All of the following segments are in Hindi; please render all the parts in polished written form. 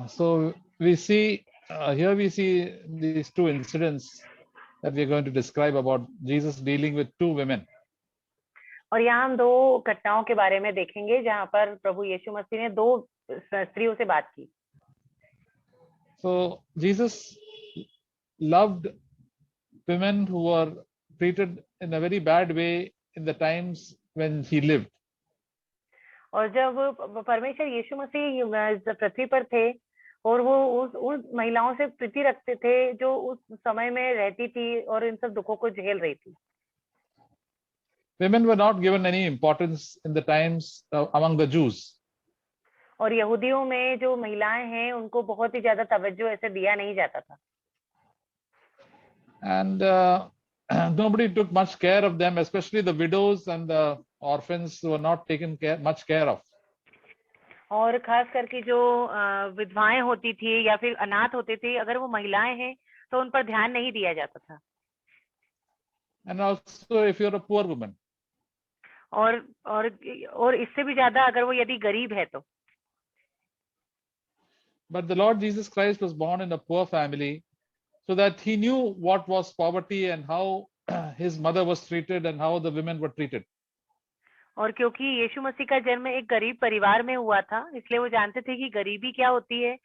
So we see here we see these two incidents that we are going to describe about Jesus dealing with two women. और यहाँ हम दो घटनाओं के बारे में देखेंगे जहाँ पर प्रभु यीशु मसीह ने दो स्त्रियों से बात की. So Jesus loved women who were treated in a very bad way in the times when he lived. और जब परमेश्वर यीशु मसीह पृथ्वी पर थे और वो उस महिलाओं से प्रीति रखते थे जो उस समय में रहती थी और इन सब दुखों को झेल रही थी. Women were not given any importance in the times among the Jews. और यहूदियों में जो महिलाएं हैं उनको बहुत ही ज्यादा तवज्जो ऐसे दिया नहीं जाता था. And nobody took much care of them, especially the widows and the orphans were not taken much care of. और खास करके जो विधवाएं होती थी या फिर अनाथ होते थे, अगर वो महिलाएं हैं तो उन पर ध्यान नहीं दिया जाता था. And also if you're a poor woman. और इससे भी ज्यादा अगर वो यदि गरीब है तो. But the Lord Jesus Christ was born in a poor family, so that he knew what was poverty and how his mother was treated and how the women were treated. और क्योंकि यीशु मसीह का जन्म एक गरीब परिवार में हुआ था, इसलिए वो जानते थे कि गरीबी क्या होती है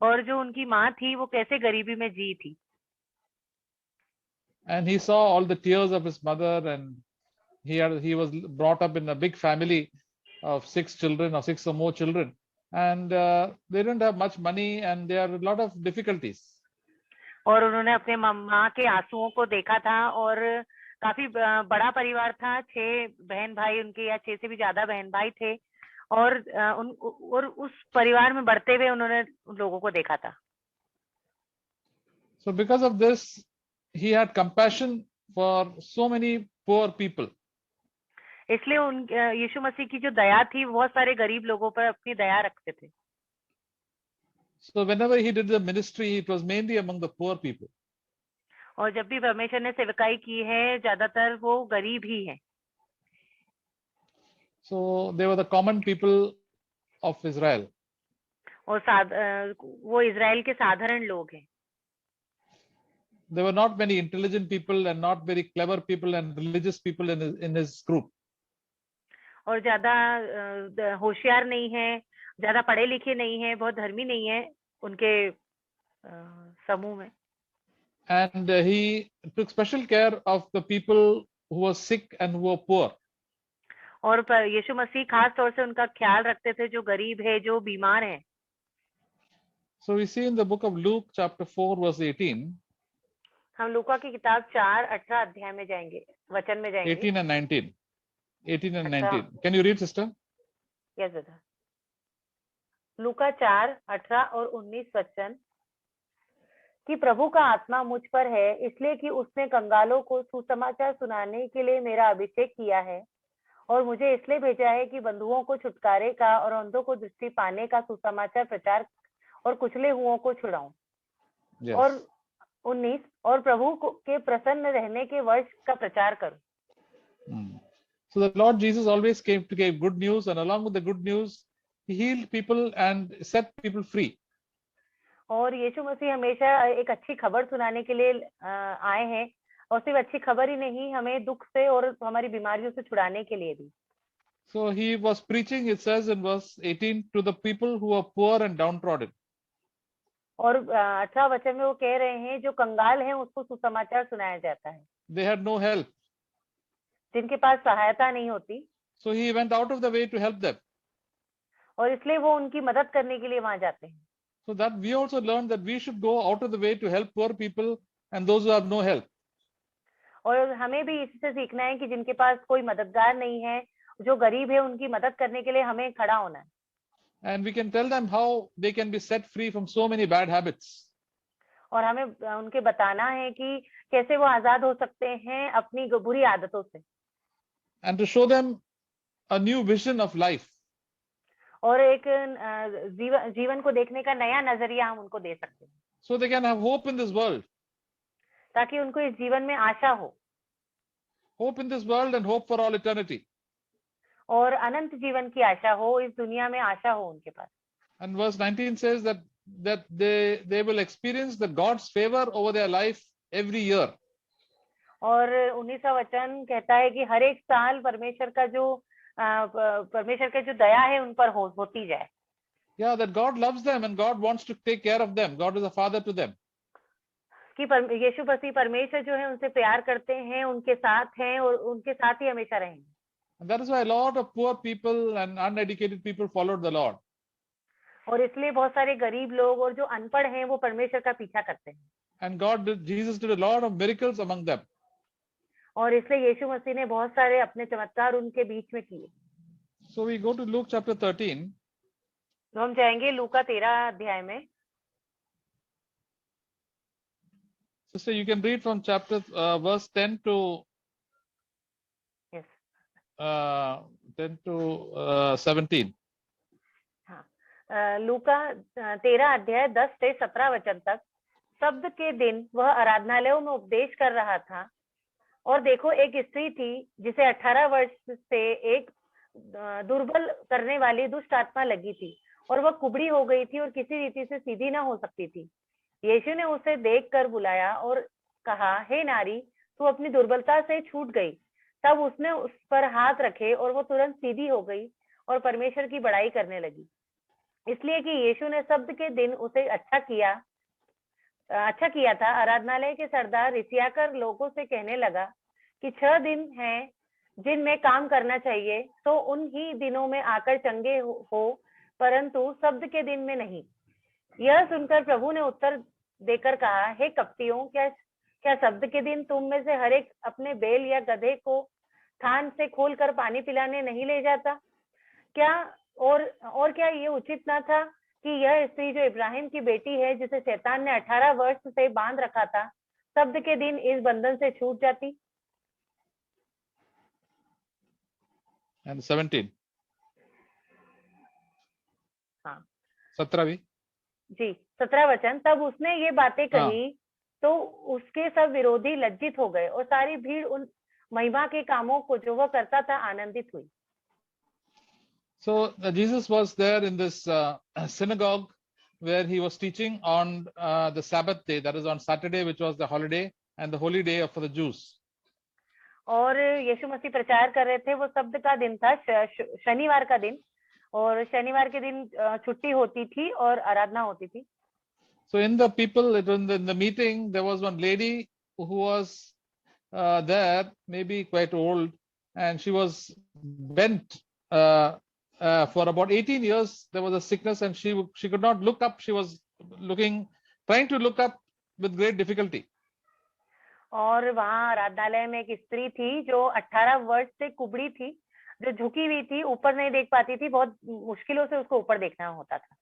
और जो उनकी माँ थी वो कैसे गरीबी में जी थी. And he saw all the tears of his mother, and he was brought up in a big family of 6 children or 6 or more children, and they didn't have much money and there are a lot of difficulties. और उन्होंने अपने माँ के आंसुओं को देखा था और काफी बड़ा परिवार था, 6 बहन भाई उनके या 6 से भी ज्यादा बहन भाई थे और उस परिवार में बढ़ते हुए उन्होंने उन लोगों को देखा था. So because of this he had compassion for so many poor people. इसलिए यीशु मसीह की जो दया थी बहुत सारे गरीब लोगों पर अपनी दया रखते थे. So whenever he did the ministry, it was mainly among the poor people. और जब भी परमेश्वर ने सेवकाई की है ज्यादातर वो गरीब ही हैं. So they were the common people of Israel. और वो इजराइल के साधारण लोग हैं. There were not many intelligent people and not very clever people and religious people in his group. और ज्यादा होशियार नहीं है, ज्यादा पढ़े लिखे नहीं है, बहुत धर्मी नहीं है उनके समूह में. And he took special care of the people who were sick and who were poor. और यीशु मसीह खास तौर से उनका ख्याल रखते थे जो गरीब है, जो बीमार हैं. So we see in the book of Luke chapter 4 verse 18. हम लूका की किताब 4:18 अध्याय में जाएंगे, वचन में जाएंगे. 18 and 19. 18 and 19. Can you read, sister? Yes, brother. लूका 4:18 और 19 वचन कि प्रभु का आत्मा मुझ पर है, इसलिए कि उसने कंगालों को सुसमाचार सुनाने के लिए मेरा अभिषेक किया है और मुझे इसलिए भेजा है कि बंधुओं को छुटकारे का और अंधों को दृष्टि पाने का सुसमाचार प्रचार और कुचले हुओं को छुड़ाऊं. Yes. और 19 और प्रभु के प्रसन्न रहने के वर्ष का प्रचार करूं. So the Lord Jesus always came to give good news, and along with the good news, he healed people and set people free. और यीशु मसीह हमेशा एक अच्छी खबर सुनाने के लिए आए हैं और सिर्फ अच्छी खबर ही नहीं, हमें दुख से और हमारी बीमारियों से छुड़ाने के लिए भी. So he was preaching, it says in verse 18, to the people who are poor and downtrodden. और 18 वचन में वो कह रहे हैं जो कंगाल हैं उसको सुसमाचार सुनाया जाता है. They had no help. जिनके पास सहायता नहीं होती. So he went out of the way to help them. और इसलिए वो उनकी मदद करने के लिए वहां जाते हैं. So that we also learned that we should go out of the way to help poor people and those who have no help. और हमें भी इससे सीखना है कि जिनके पास कोई मददगार नहीं है, जो गरीब है, उनकी मदद करने के लिए हमें खड़ा होना है. And we can tell them how they can be set free from so many bad habits. और हमें उनके बताना है कि कैसे वो आजाद हो सकते हैं अपनी बुरी आदतों से. And to show them a new vision of life. और एक जीवन को देखने का नया नजरिया हम उनको दे सकते हैं. So they can have hope in this world. ताकि उनको इस जीवन में आशा हो. Hope in this world and hope for all eternity. और अनंत जीवन की आशा हो, इस दुनिया में आशा हो उनके पास. And verse 19 says that that they will experience the God's favor over their life every year. और 19वां वचन कहता है कि हर एक साल परमेश्वर का जो दया है उन पर होती जाए. Yeah, that God loves them and God wants to take care of them. God is a father to them. कि यीशु मसीह परमेश्वर जो है उनसे प्यार करते हैं, उनके साथ हैं और उनके साथ ही हमेशा रहेंगे. And that is why a lot of poor people and uneducated people followed the Lord. और इसलिए बहुत सारे गरीब लोग और जो अनपढ़ हैं वो परमेश्वर का पीछा करते हैं. And Jesus did a lot of miracles among them. और इसलिए यीशु मसीह ने बहुत सारे अपने चमत्कार उनके बीच में किए. So we go to Luke chapter 13. तो हम जाएंगे लूका 13 अध्याय में. Sister, you can read from chapter verse 10 to Yes. 10 to 17. हाँ, लूका 13 अध्याय 10 से 17 वचन तक. शब्द के दिन वह आराधनालयों में उपदेश कर रहा था और देखो एक स्त्री थी जिसे 18 वर्ष से एक दुर्बल करने वाली दुष्ट आत्मा लगी थी और वह कुबड़ी हो गई थी और किसी रीति से सीधी ना हो सकती थी. यीशु ने उसे देखकर बुलाया और कहा, हे नारी, तू अपनी दुर्बलता से छूट गई. तब उसने उस पर हाथ रखे और वो तुरंत सीधी हो गई और परमेश्वर की बड़ाई करने लगी, इसलिए कि यीशु ने शब्द के दिन उसे अच्छा किया था. आराधनालय के सरदार रिसियाकर लोगों से कहने लगा कि 6 दिन हैं जिनमें काम करना चाहिए, तो उन ही दिनों में आकर चंगे हो, परंतु शब्द के दिन में नहीं. यह सुनकर प्रभु ने उत्तर देकर कहा, हे कपटियों, क्या शब्द के दिन तुम में से हर एक अपने बैल या गधे को थान से खोलकर पानी पिलाने नहीं ले जाता? क्या और क्या ये उचित ना था कि यह स्त्री जो इब्राहिम की बेटी है, जिसे शैतान ने 18 वर्ष से बांध रखा था, शब्द के दिन इस बंधन से छूट जाती? And 17. हाँ, 17 भी. जी, 17 वचन. तब उसने ये बातें कही तो उसके सब विरोधी लज्जित हो गए और सारी भीड़ उन महिमा के कामों को जो वह करता था आनंदित हुई. So Jesus was there in this synagogue where he was teaching on the Sabbath day, that is on Saturday, which was the holiday and the holy day for the Jews. और यीशु मसीह प्रचार कर रहे थे, वो शब्द का दिन था, शनिवार का दिन, और शनिवार के दिन छुट्टी होती थी और आराधना होती थी. So in the people, in the meeting, there was one lady who was there, maybe quite old, and she was bent for about 18 years. There was a sickness and she could not look up. She was trying to look up with great difficulty. और वहाँ आराधनालय में एक स्त्री थी जो 18 वर्ष से कुबड़ी थी, जो झुकी हुई थी, ऊपर नहीं देख पाती थी, बहुत मुश्किलों से उसको ऊपर देखना होता था.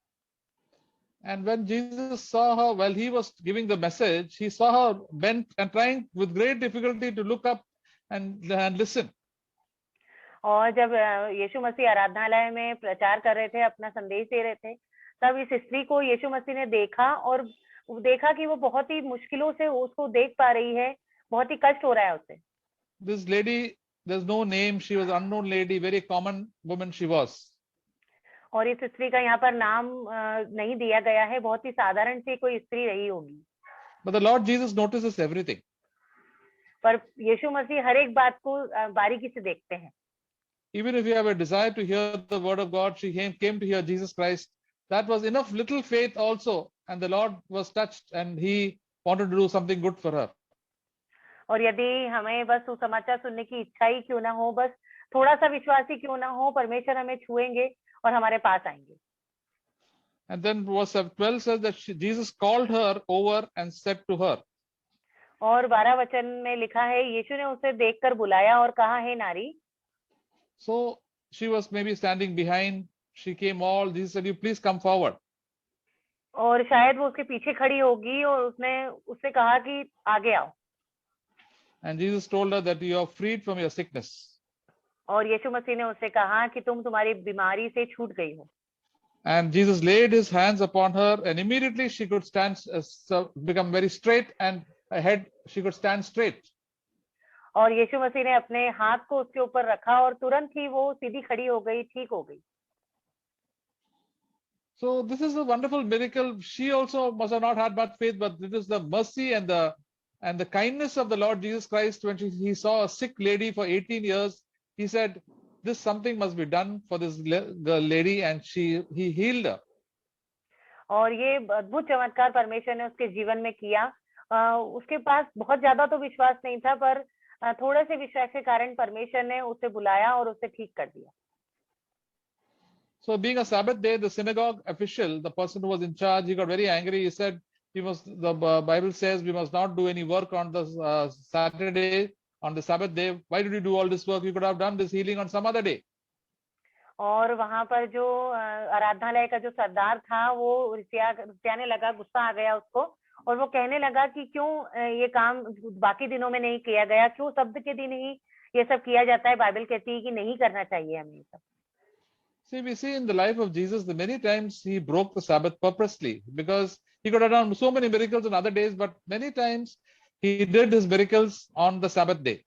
And when Jesus saw her while he was giving the message, he saw her bent and trying with great difficulty to look up and listen. और जब यीशु मसीह आराधनालय में प्रचार कर रहे थे, अपना संदेश दे रहे थे, तब इस स्त्री को यीशु मसीह ने देखा और देखा कि वो बहुत ही मुश्किलों से उसको देख पा रही है, बहुत ही कष्ट हो रहा है उसे. This lady, there's no name. She was an unknown lady, very common woman she was. और इस स्त्री का यहाँ पर नाम नहीं दिया गया है, बहुत ही साधारण सी कोई स्त्री रही होगी. But the Lord Jesus notices everything. पर यीशु मसीह हर एक बात को बारीकी से देखते हैं. Even if you have a desire to hear the word of God, she came to hear Jesus Christ. That was enough little faith also, and the Lord was touched and he wanted to do something good for her. और यदि हमें बस सुसमाचार सुनने की इच्छा ही क्यों ना हो, बस थोड़ा सा विश्वास ही क्यों ना हो, परमेश्वर हमें छुएंगे और हमारे पास आएंगे. And then verse 12 says that Jesus called her over and said to her. और 12 वचन में लिखा है, यीशु ने उसे देखकर बुलाया और कहा, हे नारी. So she was maybe standing behind. She came all. Jesus said, "You please come forward." और शायद वो उसके पीछे खड़ी होगी और उसने उससे कहा कि आगे आओ. And Jesus told her that you are freed from your sickness. और यीशु मसीह ने उससे कहा कि तुम तुम्हारी बीमारी से छूट गई हो. And Jesus laid his hands upon her, and immediately she could become very straight, and ahead she could stand straight. और यीशु मसीह ने अपने हाथ को उसके ऊपर रखा और तुरंत ही वो सीधी खड़ी हो गई, ठीक हो गई. So this is a wonderful miracle. She also must have not had much faith, but it is the mercy and the kindness of the Lord Jesus Christ. When he saw a sick lady for 18 years, he said, "This something must be done for this lady," and he healed her. और ये अद्भुत चमत्कार परमेश्वर ने उसके जीवन में किया। उसके पास बहुत ज्यादा तो विश्वास नहीं था, पर थोड़े से विश्वास के कारण परमेश्वर ने उसे बुलाया और उसे ठीक कर दिया। So being a Sabbath day, the synagogue official, the person who was in charge, he got very angry. He said, the Bible says we must not do any work on the Saturday, on the Sabbath day. Why did you do all this work? You could have done this healing on some other day. और वहां पर जो आराधनालय का जो सरदार था, वो रिसियाने लगा, गुस्सा आ गया उसको, और वो कहने लगा कि क्यों ये काम बाकी दिनों में नहीं किया गया, क्यों शब्द के दिन ही ये सब किया जाता है। बाइबल कहती है कि नहीं करना चाहिए हमें ये सब। See, we see in the life of Jesus that many times he broke the Sabbath purposely, because he could have done so many miracles on other days, but many times he did his miracles on the Sabbath day.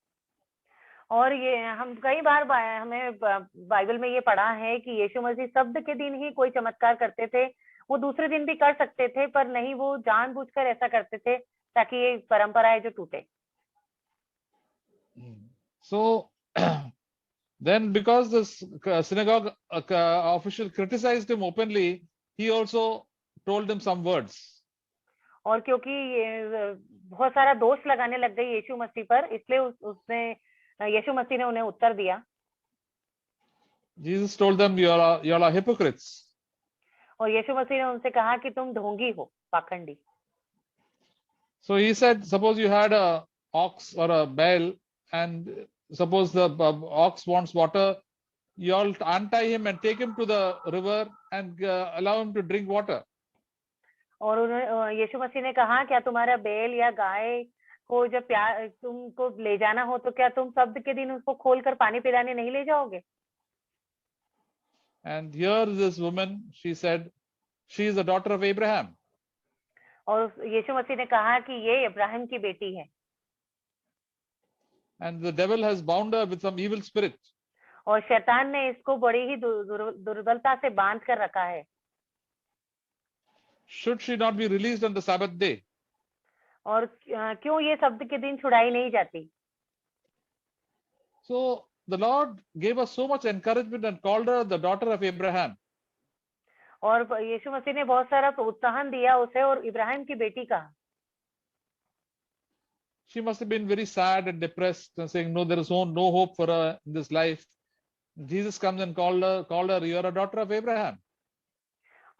और ये हम कई बार हमें बाइबल में ये पढ़ा है कि यीशु मसीह शब्द के दिन ही कोई चमत्कार करते थे। वो दूसरे दिन भी कर सकते थे, पर नहीं, वो जानबूझकर ऐसा करते थे ताकि ये परंपरा है जो टूटे। So then, because the synagogue official criticized him openly, he also told him some words. और क्योंकि ये बहुत सारा दोष लगाने लग गई यीशु मसीह पर, इसलिए उसने यीशु मसीह ने उन्हें उत्तर दिया। Jesus told them, you are hypocrites. और यीशु मसीह ने उनसे कहा कि तुम ढोंगी हो, पाखंडी। So he said, suppose you had a ox or a bell, and suppose the ox wants water, you all untie him and take him to the river and allow him to drink water. और यीशु मसीह ने कहा, क्या तुम्हारा बैल या गाय को जब तुमको ले जाना हो, तो क्या तुम शब्द के दिन उसको खोलकर पानी पिलाने नहीं ले जाओगे? And here this woman, she said, she is the daughter of Abraham. और यीशु मसीह ने कहा कि ये इब्राहिम की बेटी है। And the devil has bound her with some evil spirit. और शैतान ने इसको बड़ी ही दुर्बलता से बांध कर रखा है। Should she not be released on the Sabbath day? और क्यों ये शब्द के दिन छुड़ाई नहीं जाती? So the Lord gave us so much encouragement and called her the daughter of Abraham. और यीशु मसीह ने बहुत सारा प्रोत्साहन दिया उसे और इब्राहिम की बेटी कहा। She must have been very sad and depressed and saying, no, there is no hope for her in this life. Jesus comes and called her, you are a daughter of Abraham.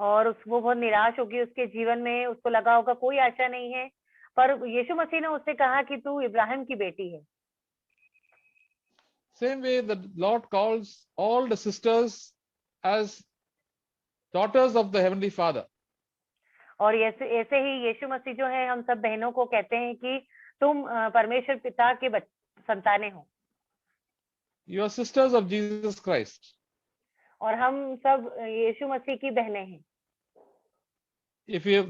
और वो बहुत निराश होगी उसके जीवन में, उसको लगा होगा कोई आशा नहीं है, पर यीशु मसीह ने उससे कहा कि तू इब्राहिम की बेटी है। Same way the Lord calls all the sisters as daughters of the Heavenly Father. और ऐसे ही यीशु मसीह जो है हम सब बहनों को कहते हैं कि तुम परमेश्वर पिता के संतानें हो। You are sisters of Jesus Christ. और हम सब यीशु मसीह की बहनें हैं। If you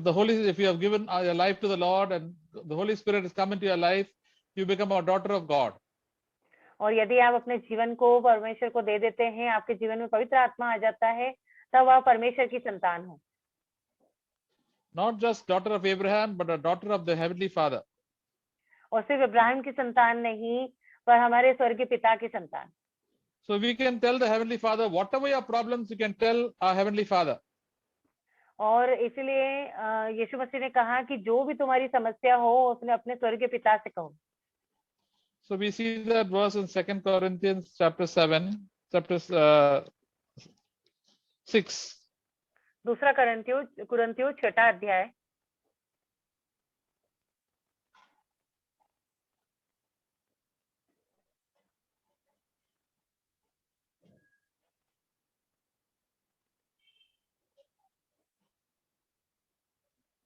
have given your life to the Lord and the Holy Spirit has come into your life, you become a daughter of God. और यदि आप अपने जीवन को परमेश्वर को दे देते हैं, आपके जीवन में पवित्र आत्मा आ जाता है, तब आप परमेश्वर की संतान हो। Not just daughter of Abraham, but a daughter of the Heavenly Father. और सिर्फ इब्राहिम की संतान नहीं, पर हमारे स्वर्गीय पिता की संतान। So we can tell the Heavenly Father whatever your problems, you can tell our Heavenly Father. और इसलिए यीशु मसीह ने कहा कि जो भी तुम्हारी समस्या हो उसने अपने स्वर्गीय पिता से कहो। So we see that verse in 2 Corinthians chapter 6. दूसरा कुरिन्थियों 6 अध्याय।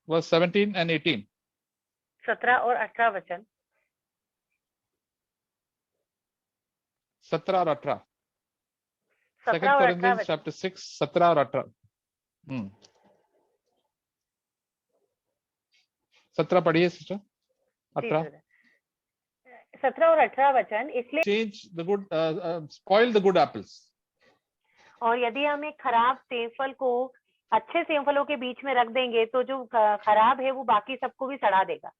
Verse 17 and 18. 17 और 18 वचन। 17 और 18. 2 17 और 18 Corinthians chapter 6, 17 और 18. 17 पढ़िए सिस्टर। 18। 17 और 18 वचन। इसलिए change the good, spoil the good apples. और यदि हम एक खराब सेब फल को अच्छे सेम फलों के बीच में रख देंगे तो जो खराब है वो बाकी सबको भी सड़ा देगा।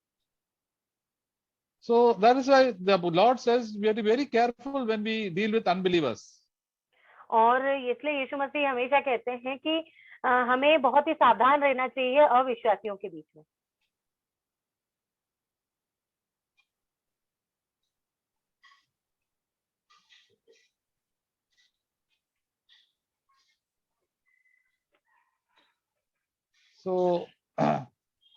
So that is why the Lord says we have to be very careful when we deal with unbelievers. और इसलिए यीशु मसीह हमेशा कहते हैं कि हमें बहुत ही सावधान रहना चाहिए अविश्वासियों के बीच में। So,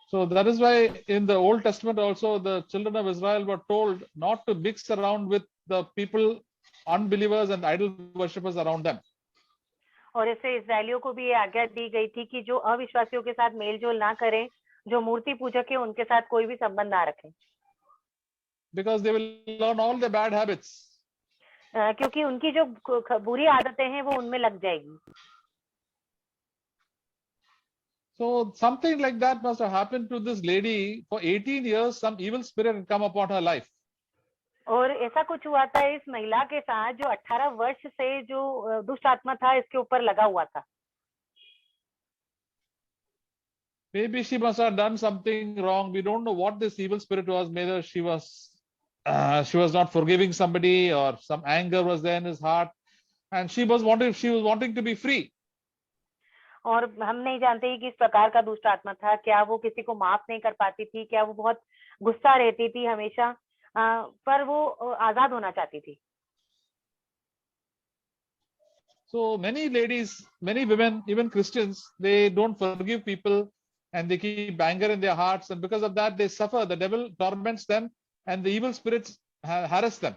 so that is why in the Old Testament also the children of Israel were told not to mix around with the people, unbelievers and idol worshippers around them. और इससे इस्राएलियों को भी ये आज्ञा दी गई थी कि जो अविश्वासियों के साथ मेल जोल ना करें, जो मूर्ति पूजक है उनके साथ कोई भी संबंध ना रखें। Because they will learn all the bad habits. क्योंकि उनकी जो बुरी आदतें हैं वो उनमें लग जाएगी। So something like that must have happened to this lady. For 18 years, some evil spirit had come upon her life. और ऐसा कुछ हुआ था इस महिला के साथ जो 18 वर्ष से जो दुष्ट आत्मा था इसके ऊपर लगा हुआ था। Maybe she must have done something wrong. We don't know what this evil spirit was. Maybe she was not forgiving somebody, or some anger was there in his heart, and she was wanting to be free. और हम नहीं जानते कि किस प्रकार का दुष्ट आत्मा था, क्या वो किसी को माफ नहीं कर पाती थी, क्या वो बहुत गुस्सा रहती थी हमेशा, पर वो आजाद होना चाहती थी। So many ladies, many women, even Christians, they don't forgive people and they keep anger in their hearts, and because of that they suffer. The devil torments them and the evil spirits harass them.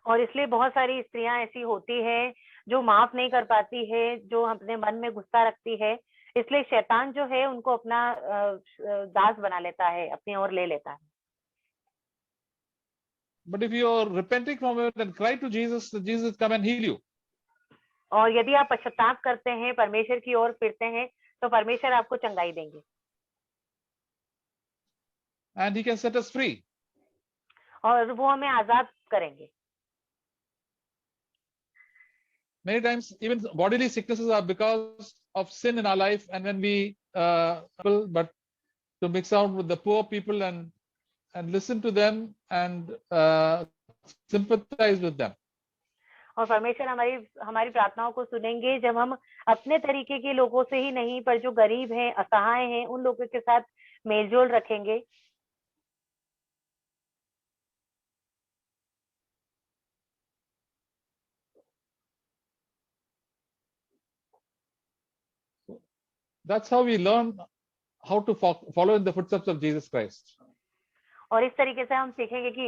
और इसलिए बहुत सारी स्त्रियां ऐसी होती है जो माफ नहीं कर पाती है, जो अपने मन में गुस्सा रखती है, इसलिए शैतान जो है उनको अपना दास बना लेता है, अपनी ओर ले लेता है। But if you are repenting from it and cry to Jesus, Jesus come and heal you. और यदि आप पश्चाताप करते हैं, परमेश्वर की ओर फिरते हैं, तो परमेश्वर आपको चंगाई देंगे। And he can set us free. और वो हमें आजाद करेंगे। Many times even bodily sicknesses are because of sin in our life, and when we but to mix out with the poor people and listen to them and sympathize with them. और परमेश्वर हमारी प्रार्थनाओं को सुनेंगे जब हम अपने तरीके के लोगों से ही नहीं, पर जो गरीब हैं, असहाय हैं, उन लोगों के साथ मेलजोल रखेंगे। That's how we learn how to follow in the footsteps of Jesus Christ. और इस तरीके से हम सीखेंगे कि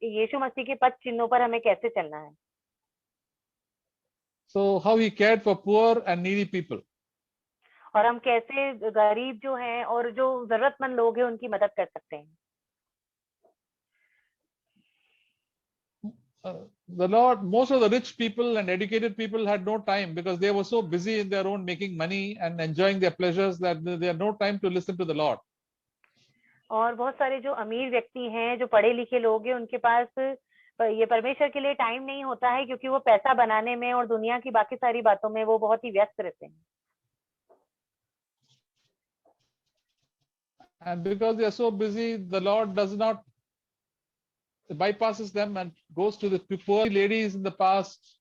यीशु मसीह के पद चिन्हों पर हमें कैसे चलना है। So how he cared for poor and needy people. और हम कैसे गरीब जो हैं और जो जरूरतमंद लोग हैं उनकी मदद कर सकते हैं। The Lord, most of the rich people and educated people had no time because they were so busy in their own making money and enjoying their pleasures that they had no time to listen to the Lord. और बहुत सारे जो अमीर व्यक्ति हैं, जो पढ़े लिखे लोग हैं, उनके पास ये परमेश्वर के लिए टाइम नहीं होता है, क्योंकि वो पैसा बनाने में और दुनिया की बाकी सारी बातों में वो बहुत ही व्यस्त रहते हैं। And because they are so busy, the Lord does not bypasses them and goes to the poor ladies in the past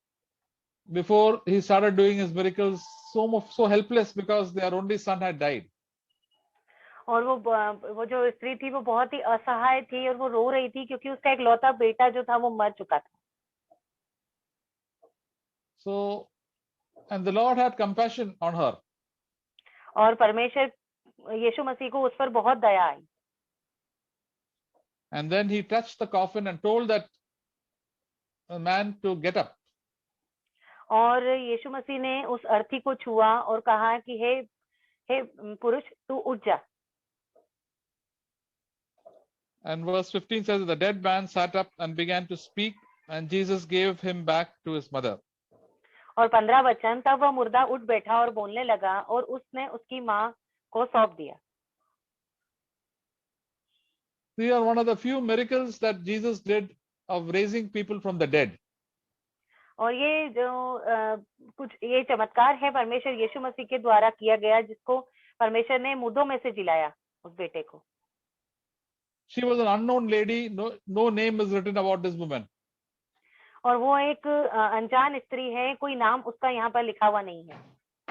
before he started doing his miracles, so helpless because their only son had died. और वो जो स्त्री थी वो बहुत ही असहाय थी और वो रो रही थी क्योंकि उसका एक लौता बेटा जो था वो मर चुका था। So, and the Lord had compassion on her. और परमेश्वर यीशु मसीह को उस पर बहुत दया आई। And then he touched the coffin and told that man to get up. और यीशु मसीह ने उस अर्थी को छुआ और कहा कि हे पुरुष तू उठ जा। And verse 15 says the dead man sat up and began to speak, and Jesus gave him back to his mother. और 15 वचन, तब वह मुर्दा उठ बैठा और बोलने लगा और उसने उसकी माँ को सौंप दिया। These are one of the few miracles that Jesus did of raising people from the dead. और ये जो कुछ ये चमत्कार है परमेश्वर यीशु मसीह के द्वारा किया गया, जिसको परमेश्वर ने मुर्दों में से जिलाया उस बेटे को। She was an unknown lady. No name is written about this woman. और वो एक अनजान स्त्री है, कोई नाम उसका यहाँ पर लिखा हुआ नहीं है।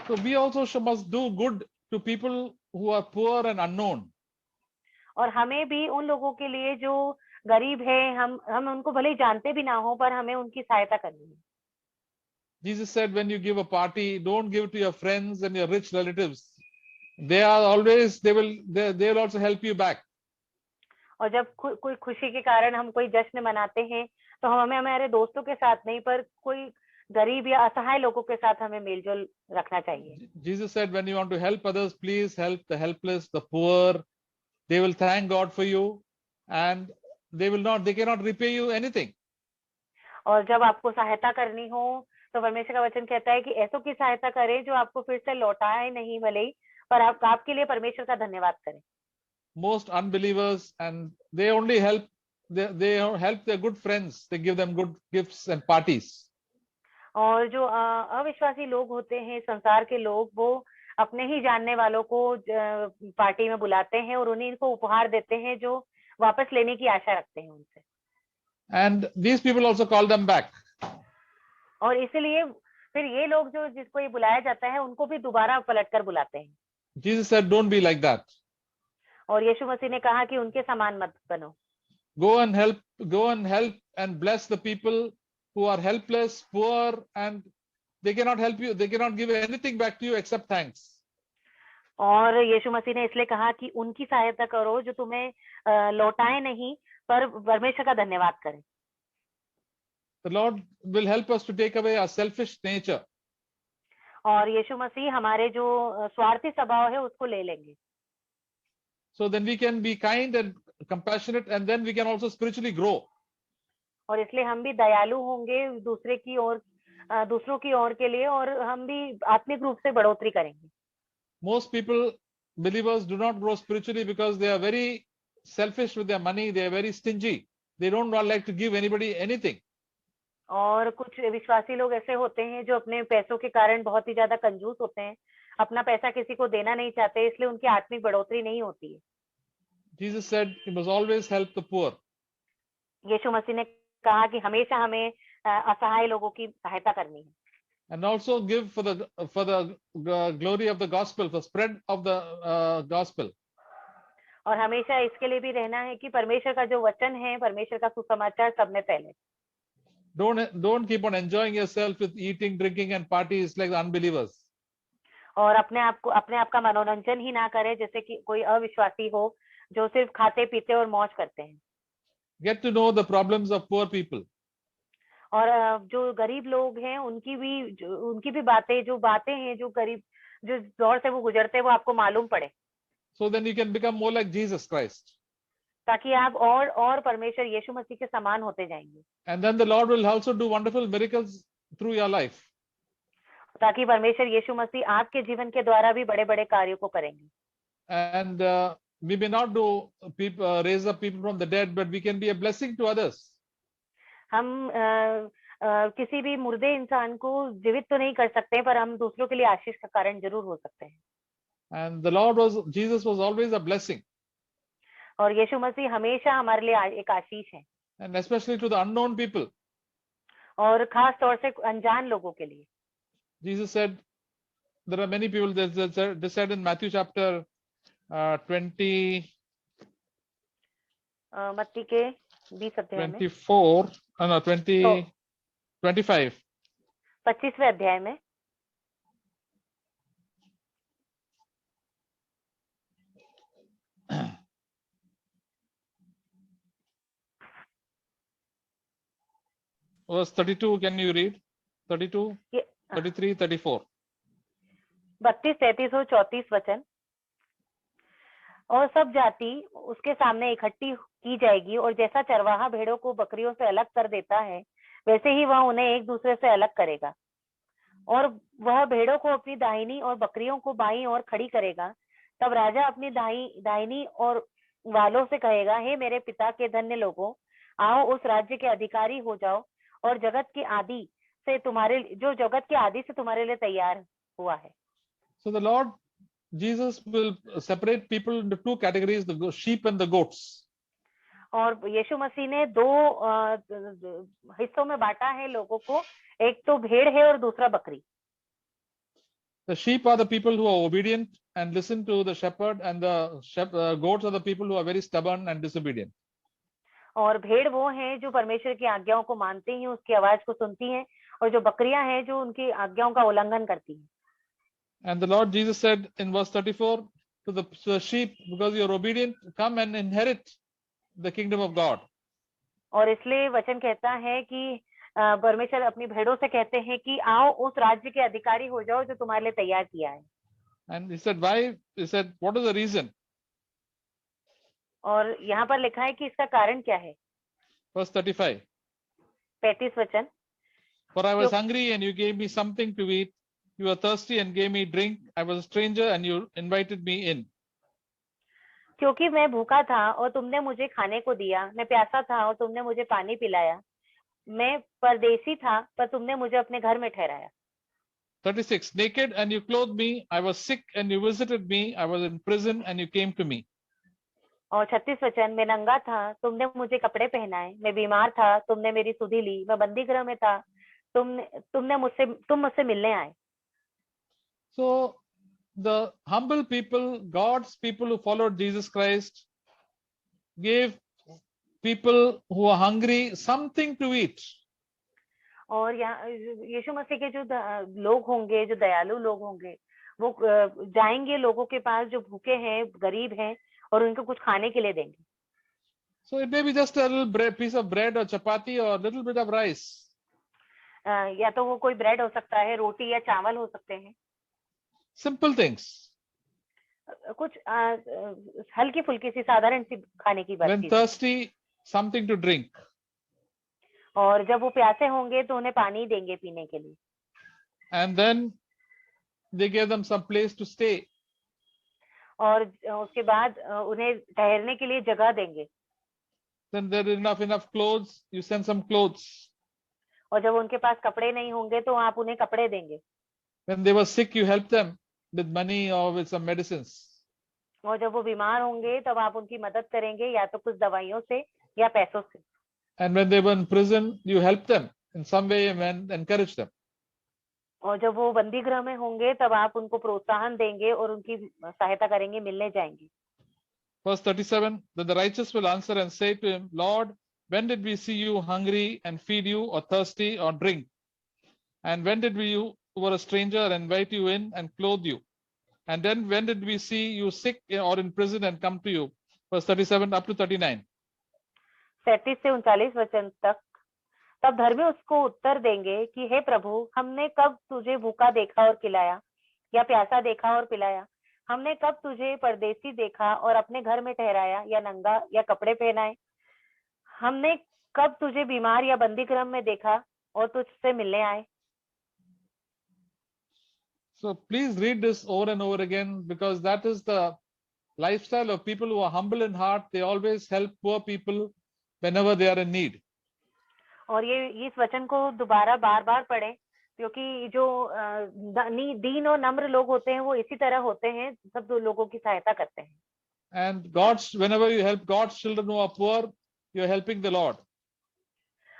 So we also must do good to people who are poor and unknown. और हमें भी उन लोगों के लिए जो गरीब है, हम उनको भले ही जानते भी ना हो, पर हमें उनकी सहायता करनी है। Jesus said, when you give a party, don't give it to your friends and your rich relatives. They are always, they will also help you back. और जब कोई खुशी के कारण हम कोई जश्न मनाते हैं, तो हमें हमारे दोस्तों के साथ नहीं, पर कोई गरीब या असहाय लोगों के साथ हमें मेलजोल रखना चाहिए। Jesus said, when you want to help others, please help the helpless, the poor. They will thank God for you, and they cannot repay you anything. और जब आपको सहायता करनी हो, तो परमेश्वर का वचन कहता है कि ऐसों की सहायता करें जो आपको फिर से लौटाए नहीं भले ही, पर आपके लिए परमेश्वर का धन्यवाद करें। Most unbelievers, and they only help, they help their good friends. They give them good gifts and parties. और जो अविश्वासी लोग होते हैं, संसार के लोग, वो अपने ही जानने वालों को पार्टी में बुलाते हैं और उन्हीं को उपहार देते हैं जो वापस लेने की आशा रखते हैं उनसे। And these people also call them back. और इसलिए फिर ये लोग जो जिसको ये बुलाया जाता है, उनको भी दोबारा पलटकर बुलाते हैं। Jesus said, don't be like that. और यीशु मसीह ने कहा कि उनके समान मत बनो। Go and help and bless the people who are helpless, poor, and they cannot help you. They cannot give anything back to you except thanks. और यीशु मसीह ने इसलिए कहा कि उनकी सहायता करो जो तुम्हें लौटाए नहीं, पर परमेश्वर का धन्यवाद करें। The Lord will help us to take away our selfish nature. और यीशु मसीह हमारे जो स्वार्थी स्वभाव है उसको ले लेंगे। So then we can be kind and compassionate, and then we can also spiritually grow. और इसलिए हम भी दयालु होंगे दूसरों की ओर के लिए, और हम भी आत्मिक रूप से बढ़ोतरी करेंगे। Most people, believers, do not grow spiritually because they are very selfish with their money. They are very stingy. They don't like to give anybody anything. और कुछ विश्वासी लोग ऐसे होते हैं जो अपने पैसों के कारण बहुत ही ज्यादा कंजूस होते हैं, अपना पैसा किसी को देना नहीं चाहते, इसलिए उनकी आत्मिक बढ़ोतरी नहीं होती है। Jesus said, "You must always help the poor." यीशु मसीह ने कहा कि हमेशा हमें असहाय लोगों की सहायता करनी है। And also give for the glory of the gospel, for spread of the gospel. और हमेशा इसके लिए भी रहना है कि परमेश्वर का जो वचन है, परमेश्वर का सुसमाचार सब में फैले। Don't keep on enjoying yourself with eating, drinking, and parties like the unbelievers. और अपने आप का मनोरंजन ही ना करें जैसे कि कोई अविश्वासी हो जो सिर्फ खाते पीते और मौज करते हैं। Get to know the problems of poor people. और जो गरीब लोग हैं उनकी भी बातें हैं जो गरीब जो दौर से वो गुजरते हैं, वो आपको मालूम पड़े। So then you can become more like Jesus Christ. ताकि आप और परमेश्वर यीशु मसीह के समान होते जाएंगे। And then the Lord will also do wonderful miracles through your life. ताकि परमेश्वर यीशु मसीह आपके जीवन के द्वारा भी बड़े-बड़े कार्यों को करेंगे। And we may not do raise up people from the dead, but we can be a blessing to others. हम किसी भी मुर्दे इंसान को जीवित तो नहीं कर सकते, पर हम दूसरों के लिए आशीष का कारण जरूर हो सकते हैं। And Jesus was always a blessing. और यीशु मसीह हमेशा हमारे लिए एक आशीष है। And especially to the unknown people. और खास तौर से अनजान लोगों के लिए। Jesus said, there are many people that said in Matthew chapter 20. मत्ती के 20 अध्याय में 24, no, 20, 25. 25वें अध्याय में verse 32, can you read? 32, 33, 34. 32, 33 और 34 वचन। और सब जाति उसके सामने इकट्ठी की जाएगी, और जैसा चरवाहा भेड़ों को बकरियों से अलग कर देता है, वैसे ही वह उन्हें एक दूसरे से अलग करेगा। और वह भेड़ों को अपनी दाहिनी और बकरियों को बाईं ओर खड़ी करेगा। तब राजा अपनी दाहिनी और वालों से कहेगा, हे मेरे पिता के धन्य लोगों, आओ उस राज्य के अधिकारी हो जाओ और जगत के आदि से तुम्हारे, जो जगत के आदि से तुम्हारे लिए तैयार हुआ है। So the Lord Jesus will separate people into two categories, the sheep and the goats. और यीशु मसीह ने दो हिस्सों में बांटा है लोगों को, एक तो भेड़ है और दूसरा बकरी। The sheep are the people who are obedient and listen to the shepherd, and the goats are the people who are very stubborn and disobedient. और भेड़ वो हैं जो परमेश्वर की आज्ञाओं को मानती हैं, उसकी आवाज को सुनती हैं, और जो बकरियां हैं जो उनकी आज्ञाओं का उल्लंघन करती हैं। And the Lord Jesus said in verse 34 to the sheep, because you are obedient, come and inherit the kingdom of God. और इसलिए वचन कहता है कि परमेश्वर अपनी भेड़ों से कहते हैं कि आओ उस राज्य के अधिकारी हो जाओ जो तुम्हारे लिए तैयार किया है। And he said, why? He said, what is the reason? और यहाँ पर लिखा है कि इसका कारण क्या है। Verse 35. 35 वचन, For I was hungry and you gave me something to eat. You were thirsty and gave me drink. I was a stranger and you invited me in. क्योंकि मैं भूखा था और तुमने मुझे खाने को दिया, मैं प्यासा था और तुमने मुझे पानी पिलाया, मैं परदेसी था पर तुमने मुझे अपने घर में ठहराया। 36. Naked and you clothed me. I was sick and you visited me. I was in prison and you came to me. और 36 वचन, मैं नंगा था, तुमने मुझे कपड़े पहनाए, मैं बीमार था, तुमने मेरी सुधि ली, मैं बंदी गृह में था, तुम मुझसे मिलने आए। So the humble people, God's people who followed Jesus Christ, gave people who are hungry something to eat. और यहाँ यीशु मसीह के जो लोग होंगे, जो दयालु लोग होंगे, वो जाएंगे लोगों के पास जो भूखे हैं, गरीब हैं, और उनको कुछ खाने के लिए देंगे। So it may be just a little piece of bread or chapati or a little bit of rice. या तो वो कोई ब्रेड हो सकता है, रोटी या चावल हो सकते हैं। Simple things. कुछ हल्की फुल्की सी साधारण सी खाने की बात। When thirsty, something to drink. और जब वो प्यासे होंगे तो उन्हें पानी देंगे पीने के लिए। And then they gave them some place to stay. और उसके बाद उन्हें ठहरने के लिए जगह देंगे। Then there is enough clothes, you send some clothes. और जब उनके पास कपड़े नहीं होंगे तो आप उन्हें कपड़े देंगे। When they were sick, you help them with money or with some medicines. और जब वो बीमार होंगे तब आप उनकी मदद करेंगे, या तो कुछ दवाइयों से या पैसों से। And when they were in prison, you help them in some way and encourage them. और जब वो बंदी गृह में होंगे तब आप उनको प्रोत्साहन देंगे और उनकी सहायता करेंगे, मिलने जाएंगे। Verse 37, then the righteous will answer and say to him, Lord, when did we see you hungry and feed you, or thirsty or drink? And when did you were a stranger and invite you in and clothe you? And then when did we see you sick or in prison and come to you? Verse 37 up to 39. 37 से 39 वचन तक। तब धर्मी उसको उत्तर देंगे कि हे प्रभु, हमने कब तुझे भूखा देखा और खिलाया, या प्यासा देखा और पिलाया? हमने कब तुझे परदेसी देखा और अपने घर में ठहराया, या नंगा या कपड़े पहनाए? हमने कब तुझे बीमार या बंदी गृह में देखा और तुझसे मिलने आए? So please read this over and over again, because that is the lifestyle of people who are humble in heart. They always help poor people whenever they are in need. और ये इस वचन को दोबारा बार बार पढ़ें, क्योंकि जो दीन और नम्र लोग होते हैं वो इसी तरह होते हैं, सब लोगों की सहायता करते हैं। And whenever you help God's children who are poor, you are helping the Lord.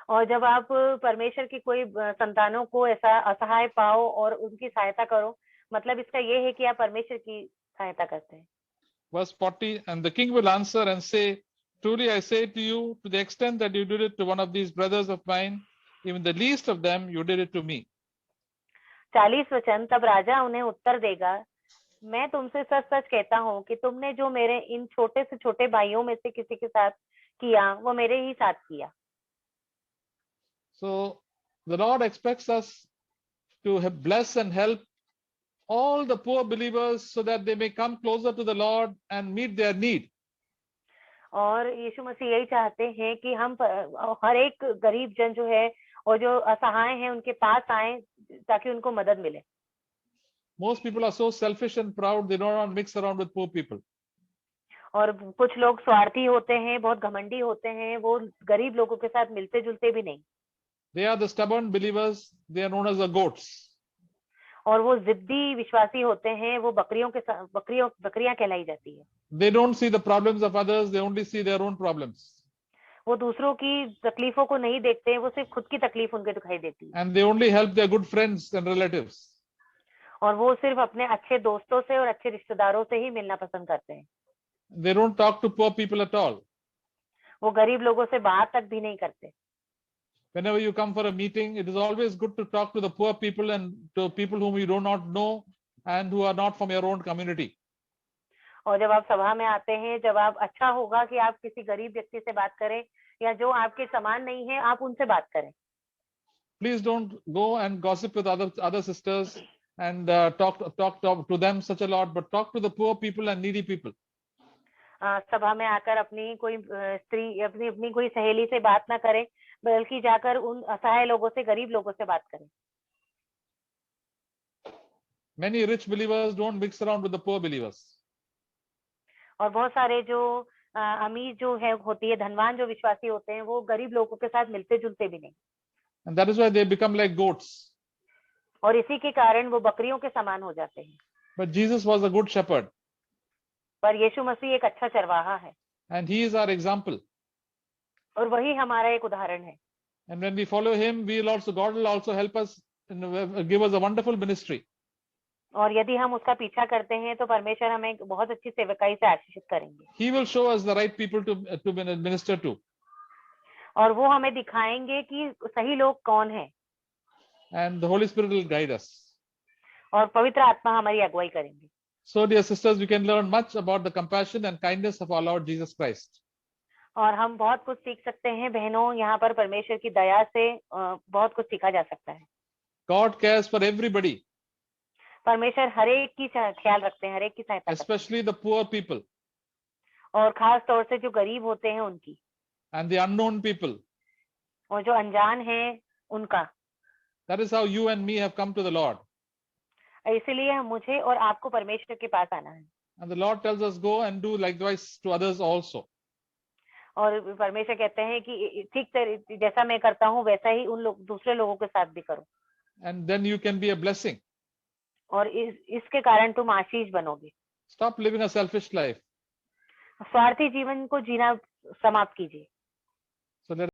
और जब आप परमेश्वर की कोई संतानों को ऐसा असहाय पाओ और उनकी सहायता करो, मतलब इसका ये है कि आप परमेश्वर की सहायता करते हैं। Verse 40, and the king will answer and say, truly I say to you, to the extent that you did it to one of these brothers of mine, even the least of them, you did it to me. 40 वचन, तब राजा उन्हें उत्तर देगा, मैं तुमसे सच सच कहता हूँ कि तुमने जो मेरे इन छोटे से छोटे भाइयों में से किसी के साथ किया, वो मेरे ही साथ किया। So the Lord expects us to bless and help all the poor believers so that they may come closer to the Lord and meet their need. और यीशु मसीह यही चाहते हैं कि हम हर एक गरीब जन जो है और जो असहाय हैं उनके पास आए ताकि उनको मदद मिले। Most people are so selfish and proud, they don't want to mix around with poor people. और कुछ लोग स्वार्थी होते हैं, बहुत घमंडी होते हैं, वो गरीब लोगों के साथ मिलते जुलते भी नहीं। They are the stubborn believers. They are known as the goats. और वो जिद्दी विश्वासी होते हैं, वो बकरियां कहलाई जाती है। They don't see the problems of others. They only see their own problems. वो दूसरों की तकलीफों को नहीं देखते हैं, वो सिर्फ खुद की तकलीफ उनके दिखाई देती है। And they only help their good friends and relatives. और वो सिर्फ अपने अच्छे दोस्तों से और अच्छे रिश्तेदारों से ही मिलना पसंद करते हैं। They don't talk to poor people at all. वो गरीब लोगों से बात तक भी नहीं करते। Whenever you come for a meeting, it is always good to talk to the poor people and to people whom you do not know and who are not from your own community. और जब आप सभा में आते हैं, जब आप अच्छा होगा कि आप किसी गरीब व्यक्ति से बात करें या जो आपके समान नहीं है, आप उनसे बात करें। Please don't go and gossip with other sisters and talk to them such a lot, but talk to the poor people and needy people. सभा में आकर अपनी कोई स्त्री अपनी कोई सहेली से बात ना करें, बल्कि जाकर उन असहाय लोगों से, गरीब लोगों से बात करें। Many rich believers don't mix around with the poor believers. और बहुत सारे जो अमीर जो है होती है, धनवान जो विश्वासी होते हैं, वो गरीब लोगों के साथ मिलते जुलते भी नहीं। And that is why they become like goats. और इसी के कारण वो बकरियों के समान हो जाते हैं। But Jesus was a good shepherd. पर यीशु मसीह एक अच्छा चरवाहा है। And he is our example. और वही हमारा एक उदाहरण है। And when we follow him, God will also help us and give us a wonderful ministry. और यदि हम उसका पीछा करते हैं तो परमेश्वर हमें बहुत अच्छी सेवकाई से आशीषित करेंगे। He will show us the right people to minister to. और वो हमें दिखाएंगे कि सही लोग कौन हैं। And the Holy Spirit will guide us. और पवित्र आत्मा हमारी अगुवाई करेंगे। So, dear sisters, we can learn much about the compassion and kindness of our Lord Jesus Christ. और हम बहुत कुछ सीख सकते हैं बहनों, यहाँ पर परमेश्वर की दया से बहुत कुछ सीखा जा सकता है। God cares for everybody. परमेश्वर हर एक की ख्याल रखते हैं, हर एक की सहायता करते हैं। Especially the poor people. और खास तौर से जो गरीब होते हैं उनकी। And the unknown people. और जो अनजान हैं उनका। That is how you and me have come to the Lord. इसलिए मुझे और आपको परमेश्वर के पास आना है। And the Lord tells us, go and do likewise to others also. और परमेश्वर कहते हैं कि ठीक जैसा मैं करता हूँ वैसा ही दूसरे लोगों के साथ भी करो। And then you can be a blessing. और इसके कारण तुम आशीष बनोगे। Stop living a selfish life. स्वार्थी जीवन को जीना समाप्त कीजिए। So let